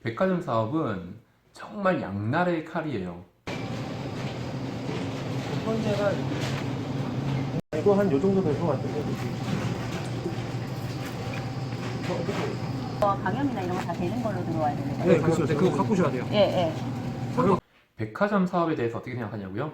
백화점 사업은 정말 양날의 칼이에요. 현재가 이거 한 요 정도 될 것 같은데. 방염이나 이런 거 다 되는 걸로 들어와야 되는데. 네, 그렇죠. 그거 갖고 오셔야 돼요. 예, 예. 백화점 사업에 대해서 어떻게 생각하냐고요?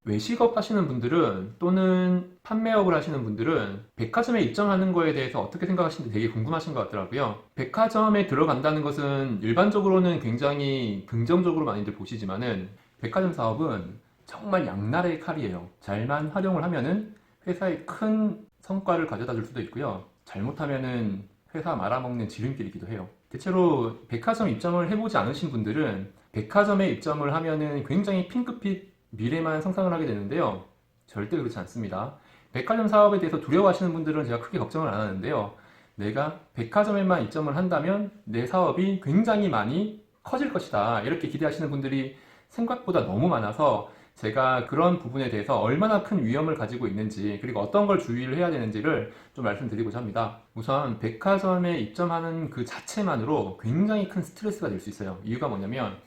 외식업 하시는 분들은 또는 판매업을 하시는 분들은 백화점에 입점하는 거에 대해서 어떻게 생각하시는지 되게 궁금하신 것 같더라고요. 백화점에 들어간다는 것은 일반적으로는 굉장히 긍정적으로 많이들 보시지만은 백화점 사업은 정말 양날의 칼이에요. 잘만 활용을 하면은 회사에 큰 성과를 가져다 줄 수도 있고요. 잘못하면은 회사 말아먹는 지름길이기도 해요. 대체로 백화점 입점을 해보지 않으신 분들은 백화점에 입점을 하면은 굉장히 핑크빛 미래만 상상을 하게 되는데요. 절대 그렇지 않습니다. 백화점 사업에 대해서 두려워하시는 분들은 제가 크게 걱정을 안 하는데요. 내가 백화점에만 입점을 한다면 내 사업이 굉장히 많이 커질 것이다. 이렇게 기대하시는 분들이 생각보다 너무 많아서 제가 그런 부분에 대해서 얼마나 큰 위험을 가지고 있는지 그리고 어떤 걸 주의를 해야 되는지를 좀 말씀드리고자 합니다. 우선 백화점에 입점하는 그 자체만으로 굉장히 큰 스트레스가 될 수 있어요. 이유가 뭐냐면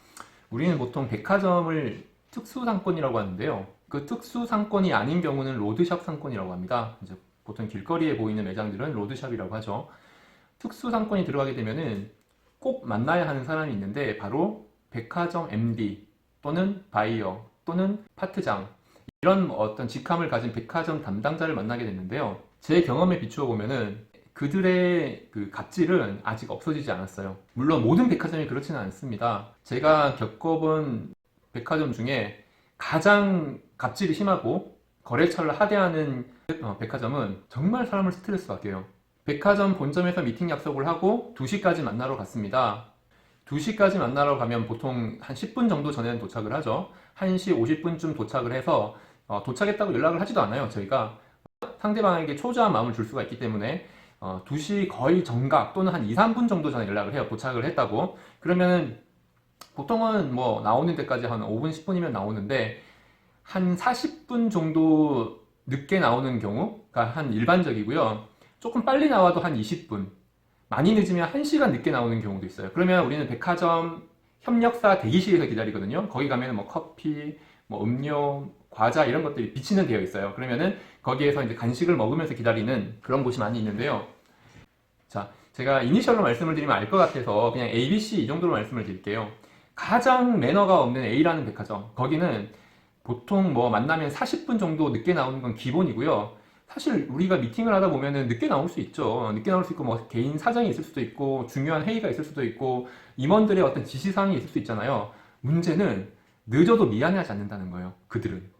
우리는 보통 백화점을 특수상권이라고 하는데요. 그 특수상권이 아닌 경우는 로드샵 상권이라고 합니다. 이제 보통 길거리에 보이는 매장들은 로드샵이라고 하죠. 특수상권이 들어가게 되면은 꼭 만나야 하는 사람이 있는데 바로 백화점 MD 또는 바이어 또는 파트장 이런 어떤 직함을 가진 백화점 담당자를 만나게 됐는데요. 제 경험에 비추어 보면은 그들의 그 갑질은 아직 없어지지 않았어요. 물론 모든 백화점이 그렇지는 않습니다. 제가 겪어본 백화점 중에 가장 갑질이 심하고 거래처를 하대하는 백화점은 정말 사람을 스트레스 받게 해요. 백화점 본점에서 미팅 약속을 하고 2시까지 만나러 갔습니다. 2시까지 만나러 가면 보통 한 10분 정도 전에는 도착을 하죠. 1시 50분쯤 도착을 해서 도착했다고 연락을 하지도 않아요. 저희가 상대방에게 초조한 마음을 줄 수가 있기 때문에 2시 거의 정각 또는 한 2, 3분 정도 전에 연락을 해요. 도착을 했다고. 그러면은 보통은 뭐 나오는 데까지 한 5분, 10분이면 나오는데 한 40분 정도 늦게 나오는 경우가 한 일반적이고요. 조금 빨리 나와도 한 20분. 많이 늦으면 1시간 늦게 나오는 경우도 있어요. 그러면 우리는 백화점 협력사 대기실에서 기다리거든요. 거기 가면 뭐 커피, 뭐 음료, 과자 이런 것들이 비치는 되어 있어요. 그러면은 거기에서 이제 간식을 먹으면서 기다리는 그런 곳이 많이 있는데요. 자, 제가 이니셜로 말씀을 드리면 알 것 같아서 그냥 A, B, C 이 정도로 말씀을 드릴게요. 가장 매너가 없는 A라는 백화점. 거기는 보통 뭐 만나면 40분 정도 늦게 나오는 건 기본이고요. 사실 우리가 미팅을 하다 보면은 늦게 나올 수 있죠. 늦게 나올 수 있고 뭐 개인 사정이 있을 수도 있고 중요한 회의가 있을 수도 있고 임원들의 어떤 지시사항이 있을 수 있잖아요. 문제는 늦어도 미안해하지 않는다는 거예요. 그들은.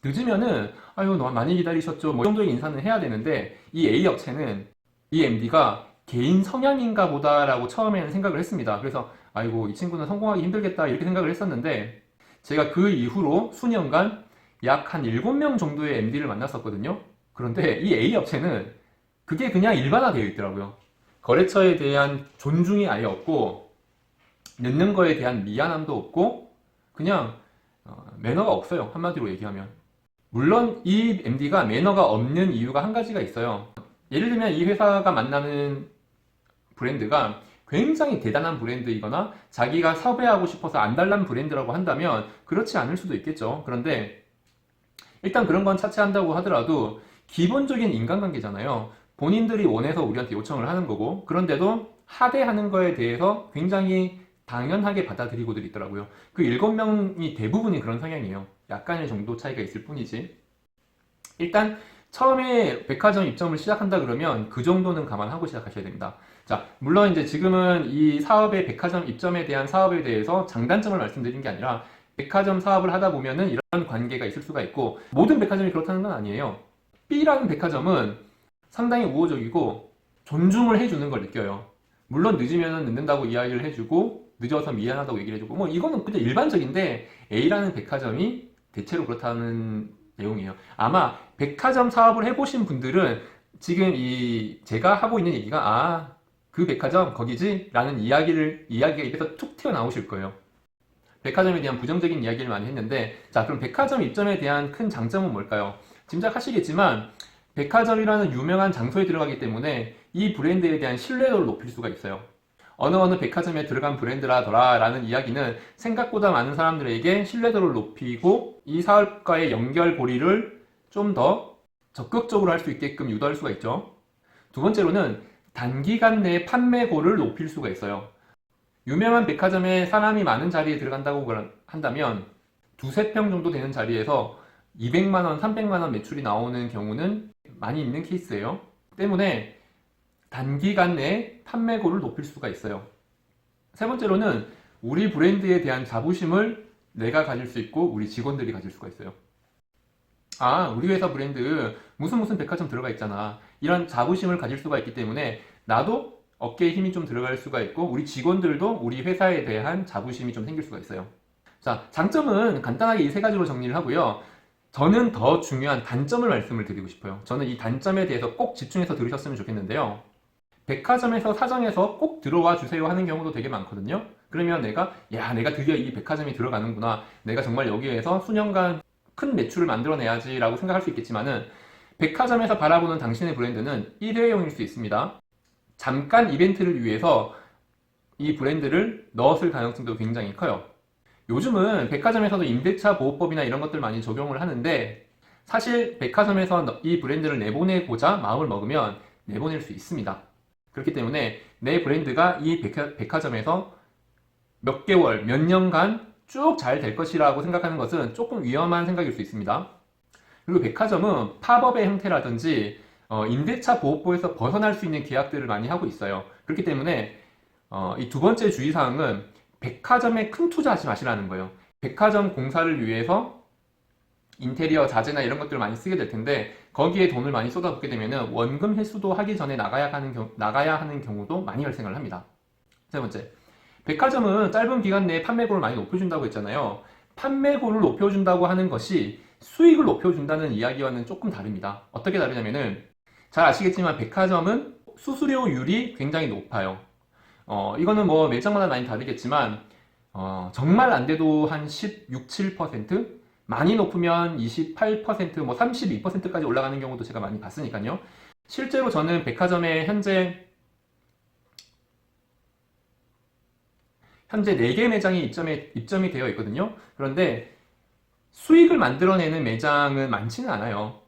늦으면은 아유 너무 많이 기다리셨죠. 뭐 이 정도의 인사는 해야 되는데 이 A 업체는 이 MD가 개인 성향인가 보다라고 처음에는 생각을 했습니다. 그래서 아이고 이 친구는 성공하기 힘들겠다 이렇게 생각을 했었는데 제가 그 이후로 수년간 약 한 7명 정도의 MD를 만났었거든요. 그런데 이 A 업체는 그게 그냥 일반화되어 있더라고요. 거래처에 대한 존중이 아예 없고 늦는 거에 대한 미안함도 없고 그냥 매너가 없어요. 한마디로 얘기하면. 물론 이 MD가 매너가 없는 이유가 한 가지가 있어요. 예를 들면 이 회사가 만나는 브랜드가 굉장히 대단한 브랜드이거나 자기가 섭외하고 싶어서 안달난 브랜드라고 한다면 그렇지 않을 수도 있겠죠. 그런데 일단 그런 건 차치한다고 하더라도 기본적인 인간관계잖아요. 본인들이 원해서 우리한테 요청을 하는 거고 그런데도 하대하는 거에 대해서 굉장히 당연하게 받아들이고들 있더라고요. 그 7명이 대부분이 그런 성향이에요. 약간의 정도 차이가 있을 뿐이지. 일단 처음에 백화점 입점을 시작한다 그러면 그 정도는 감안하고 시작하셔야 됩니다. 자, 물론 이제 지금은 이 사업의 백화점 입점에 대한 사업에 대해서 장단점을 말씀드린 게 아니라 백화점 사업을 하다 보면은 이런 관계가 있을 수가 있고 모든 백화점이 그렇다는 건 아니에요. B라는 백화점은 상당히 우호적이고 존중을 해주는 걸 느껴요. 물론 늦으면 늦는다고 이야기를 해주고 늦어서 미안하다고 얘기를 해주고 뭐 이거는 그냥 일반적인데 A라는 백화점이 대체로 그렇다는 내용이에요. 아마 백화점 사업을 해보신 분들은 지금 이 제가 하고 있는 얘기가 그 백화점 거기지? 라는 이야기가 입에서 툭 튀어나오실 거예요. 백화점에 대한 부정적인 이야기를 많이 했는데 자 그럼 백화점 입점에 대한 큰 장점은 뭘까요? 짐작하시겠지만 백화점이라는 유명한 장소에 들어가기 때문에 이 브랜드에 대한 신뢰도를 높일 수가 있어요. 어느 백화점에 들어간 브랜드라더라 라는 이야기는 생각보다 많은 사람들에게 신뢰도를 높이고 이 사업과의 연결고리를 좀 더 적극적으로 할 수 있게끔 유도할 수가 있죠. 두 번째로는 단기간 내에 판매고를 높일 수가 있어요. 유명한 백화점에 사람이 많은 자리에 들어간다고 한다면 두세 평 정도 되는 자리에서 200만원, 300만원 매출이 나오는 경우는 많이 있는 케이스예요. 때문에 단기간 내에 판매고를 높일 수가 있어요. 세 번째로는 우리 브랜드에 대한 자부심을 내가 가질 수 있고 우리 직원들이 가질 수가 있어요. 아, 우리 회사 브랜드 무슨 백화점 들어가 있잖아. 이런 자부심을 가질 수가 있기 때문에 나도 어깨에 힘이 좀 들어갈 수가 있고 우리 직원들도 우리 회사에 대한 자부심이 좀 생길 수가 있어요. 자, 장점은 간단하게 이 세 가지로 정리를 하고요. 저는 더 중요한 단점을 말씀을 드리고 싶어요. 저는 이 단점에 대해서 꼭 집중해서 들으셨으면 좋겠는데요. 백화점에서 사정해서 꼭 들어와 주세요 하는 경우도 되게 많거든요. 그러면 내가 드디어 이 백화점이 들어가는구나. 내가 정말 여기에서 수년간 큰 매출을 만들어내야지 라고 생각할 수 있겠지만은 백화점에서 바라보는 당신의 브랜드는 일회용일 수 있습니다. 잠깐 이벤트를 위해서 이 브랜드를 넣었을 가능성도 굉장히 커요. 요즘은 백화점에서도 임대차 보호법이나 이런 것들 많이 적용을 하는데 사실 백화점에서 이 브랜드를 내보내고자 마음을 먹으면 내보낼 수 있습니다. 그렇기 때문에 내 브랜드가 이 백화점에서 몇 개월, 몇 년간 쭉 잘 될 것이라고 생각하는 것은 조금 위험한 생각일 수 있습니다. 그리고 백화점은 팝업의 형태라든지 임대차 보호법에서 벗어날 수 있는 계약들을 많이 하고 있어요. 그렇기 때문에 이 두 번째 주의사항은 백화점에 큰 투자하지 마시라는 거예요. 백화점 공사를 위해서 인테리어 자재나 이런 것들을 많이 쓰게 될 텐데 거기에 돈을 많이 쏟아붓게 되면 원금 회수도 하기 전에 나가야 하는 경우도 많이 발생을 합니다. 세 번째, 백화점은 짧은 기간 내에 판매고를 많이 높여준다고 했잖아요. 판매고를 높여준다고 하는 것이 수익을 높여준다는 이야기와는 조금 다릅니다. 어떻게 다르냐면은 잘 아시겠지만 백화점은 수수료율이 굉장히 높아요. 이거는 뭐 매장마다 많이 다르겠지만 정말 안 돼도 한 16, 7%? 많이 높으면 28%, 뭐 32%까지 올라가는 경우도 제가 많이 봤으니까요. 실제로 저는 백화점에 현재 4개 매장이 입점이 되어 있거든요. 그런데 수익을 만들어내는 매장은 많지는 않아요.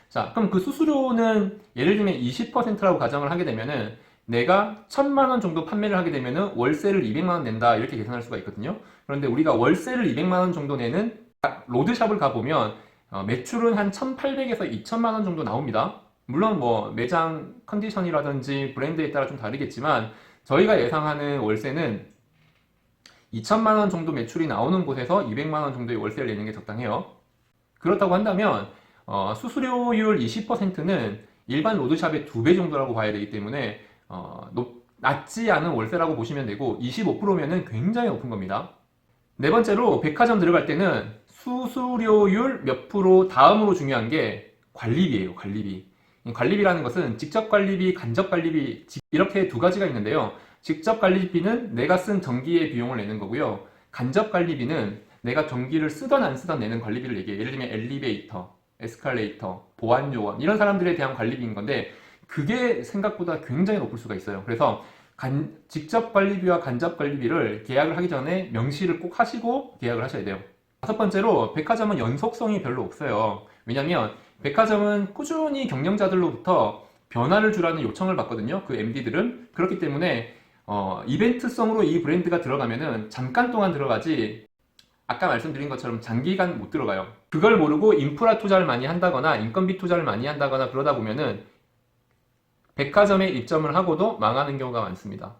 자, 그럼 그 수수료는 예를 들면 20%라고 가정을 하게 되면은 내가 1,000만 원 정도 판매를 하게 되면은 월세를 200만 원 낸다 이렇게 계산할 수가 있거든요. 그런데 우리가 월세를 200만 원 정도 내는 로드샵을 가보면 매출은 한 1,800에서 2,000만 원 정도 나옵니다. 물론 뭐 매장 컨디션이라든지 브랜드에 따라 좀 다르겠지만 저희가 예상하는 월세는 2,000만 원 정도 매출이 나오는 곳에서 200만 원 정도의 월세를 내는 게 적당해요. 그렇다고 한다면 수수료율 20%는 일반 로드샵의 2배 정도라고 봐야 되기 때문에 낮지 않은 월세라고 보시면 되고 25%면은 굉장히 높은 겁니다. 네 번째로 백화점 들어갈 때는 수수료율 몇 프로 다음으로 중요한 게 관리비예요. 관리비. 관리비라는 것은 직접 관리비, 간접 관리비 이렇게 두 가지가 있는데요. 직접 관리비는 내가 쓴 전기의 비용을 내는 거고요. 간접 관리비는 내가 전기를 쓰던 안 쓰던 내는 관리비를 얘기해요. 예를 들면 엘리베이터, 에스컬레이터, 보안요원 이런 사람들에 대한 관리비인 건데 그게 생각보다 굉장히 높을 수가 있어요. 그래서 직접 관리비와 간접 관리비를 계약을 하기 전에 명시를 꼭 하시고 계약을 하셔야 돼요. 다섯 번째로 백화점은 연속성이 별로 없어요. 왜냐면 백화점은 꾸준히 경영자들로부터 변화를 주라는 요청을 받거든요. 그 MD들은. 그렇기 때문에 이벤트성으로 이 브랜드가 들어가면은 잠깐 동안 들어가지 아까 말씀드린 것처럼 장기간 못 들어가요. 그걸 모르고 인프라 투자를 많이 한다거나 인건비 투자를 많이 한다거나 그러다 보면은 백화점에 입점을 하고도 망하는 경우가 많습니다.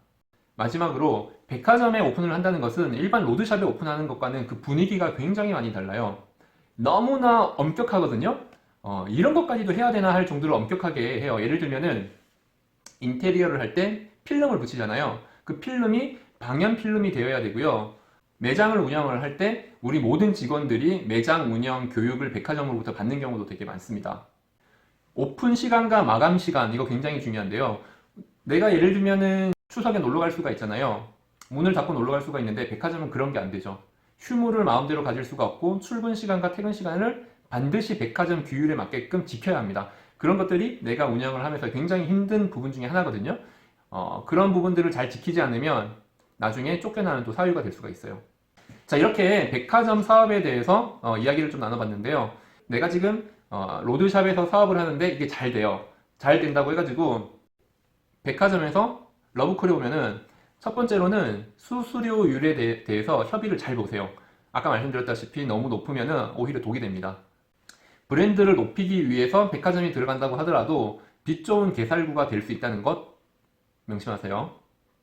마지막으로 백화점에 오픈을 한다는 것은 일반 로드샵에 오픈하는 것과는 그 분위기가 굉장히 많이 달라요. 너무나 엄격하거든요. 이런 것까지도 해야 되나 할 정도로 엄격하게 해요. 예를 들면은 인테리어를 할 때 필름을 붙이잖아요. 그 필름이 방연 필름이 되어야 되고요. 매장을 운영을 할 때 우리 모든 직원들이 매장 운영 교육을 백화점으로부터 받는 경우도 되게 많습니다. 오픈 시간과 마감 시간 이거 굉장히 중요한데요. 내가 예를 들면은 추석에 놀러 갈 수가 있잖아요. 문을 닫고 놀러 갈 수가 있는데 백화점은 그런 게 안 되죠. 휴무를 마음대로 가질 수가 없고 출근 시간과 퇴근 시간을 반드시 백화점 규율에 맞게끔 지켜야 합니다. 그런 것들이 내가 운영을 하면서 굉장히 힘든 부분 중에 하나거든요. 그런 부분들을 잘 지키지 않으면 나중에 쫓겨나는 또 사유가 될 수가 있어요. 자, 이렇게 백화점 사업에 대해서 이야기를 좀 나눠봤는데요. 내가 지금 로드샵에서 사업을 하는데 이게 잘 돼요. 잘 된다고 해가지고 백화점에서 러브콜에 오면은 첫 번째로는 수수료율에 대해서 협의를 잘 보세요. 아까 말씀드렸다시피 너무 높으면은 오히려 독이 됩니다. 브랜드를 높이기 위해서 백화점이 들어간다고 하더라도 빛 좋은 개살구가 될 수 있다는 것 명심하세요.